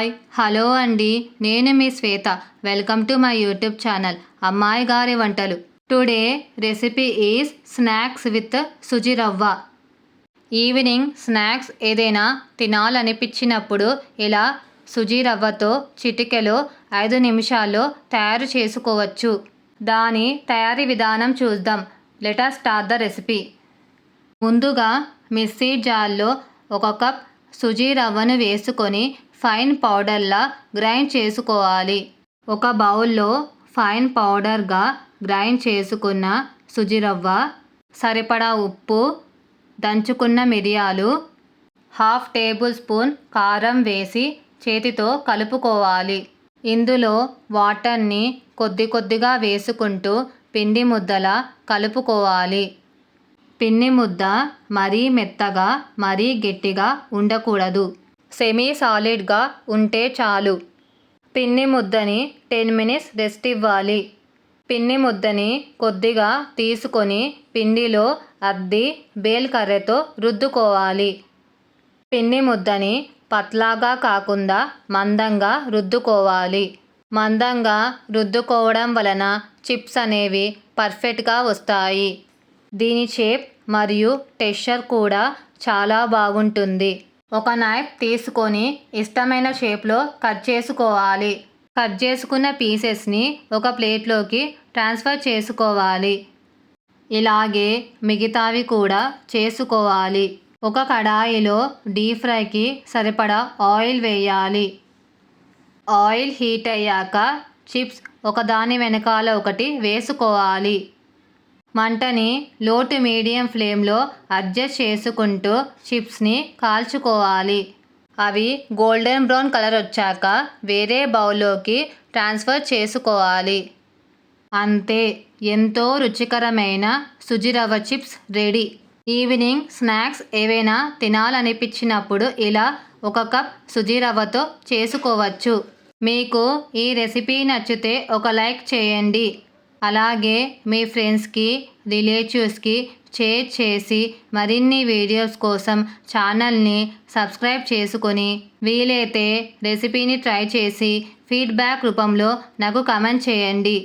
Hi hello అండి, నేను మీ Shweta. Welcome to my YouTube channel అమ్మాయి గారి వంటలు. Today recipe is snacks with suji rava. Evening snacks ఏదైనా తినాలనిపించినప్పుడు ఇలా సుజి రవ్వతో చిటికెలో 5 నిమిషాల్లో తయారు చేసుకోవచ్చు. దాని తయారీ విధానం చూద్దాం. Let us start the recipe. ముందుగా మిక్సీ జార్లో 1 కప్ సుజి రవ్వను వేసుకొని ఫైన్ పౌడర్లా గ్రైండ్ చేసుకోవాలి. ఒక బౌల్లో ఫైన్ పౌడర్గా గ్రైండ్ చేసుకున్న సుజి రవ్వ, సరిపడా ఉప్పు, దంచుకున్న మిరియాలు, 1/2 టేబుల్ స్పూన్ కారం వేసి చేతితో కలుపుకోవాలి. ఇందులో వాటర్ని కొద్ది కొద్దిగా వేసుకుంటూ పిండి ముద్దలా కలుపుకోవాలి. పిండి ముద్ద మరీ మెత్తగా మరీ గట్టిగా ఉండకూడదు. సెమీ సాలిడ్గా ఉంటే చాలు. పిండి ముద్దని 10 minutes రెస్ట్ ఇవ్వాలి. పిండి ముద్దని కొద్దిగా తీసుకొని పిండిలో అద్ది బేల్ కర్రతో రుద్దుకోవాలి. పిండి ముద్దని పత్లాగా కాకుండా మందంగా రుద్దుకోవాలి. మందంగా రుద్దుకోవడం వలన చిప్స్ అనేవి పర్ఫెక్ట్గా వస్తాయి. దీని షేప్ మరియు టెక్స్చర్ కూడా చాలా బాగుంటుంది. ఒక నైఫ్ తీసుకొని ఇష్టమైన షేప్లో కట్ చేసుకోవాలి. కట్ చేసుకున్న పీసెస్ని ఒక ప్లేట్లోకి ట్రాన్స్ఫర్ చేసుకోవాలి. ఇలాగే మిగతావి కూడా చేసుకోవాలి. ఒక కడాయిలో డీప్ ఫ్రైకి సరిపడా ఆయిల్ వేయాలి. ఆయిల్ హీట్ అయ్యాక చిప్స్ ఒకదాని వెనకాల ఒకటి వేసుకోవాలి. మంటని లో టు మీడియం ఫ్లేమ్లో అడ్జస్ట్ చేసుకుంటూ చిప్స్ని కాల్చుకోవాలి. అవి గోల్డెన్ బ్రౌన్ కలర్ వచ్చాక వేరే బౌల్లోకి ట్రాన్స్ఫర్ చేసుకోవాలి. అంతే, ఎంతో రుచికరమైన సుజి రవ్వ చిప్స్ రెడీ. ఈవినింగ్ స్నాక్స్ ఏవైనా తినాలనిపించినప్పుడు ఇలా 1 కప్ సుజి రవ్వతో చేసుకోవచ్చు. మీకు ఈ రెసిపీ నచ్చితే ఒక లైక్ చేయండి. అలాగే మీ ఫ్రెండ్స్కి, రిలేటివ్స్కి షేర్ చేసి మరిన్ని వీడియోస్ కోసం ఛానల్ని సబ్స్క్రైబ్ చేసుకొని వీలైతే రెసిపీని ట్రై చేసి ఫీడ్బ్యాక్ రూపంలో నాకు కామెంట్ చేయండి.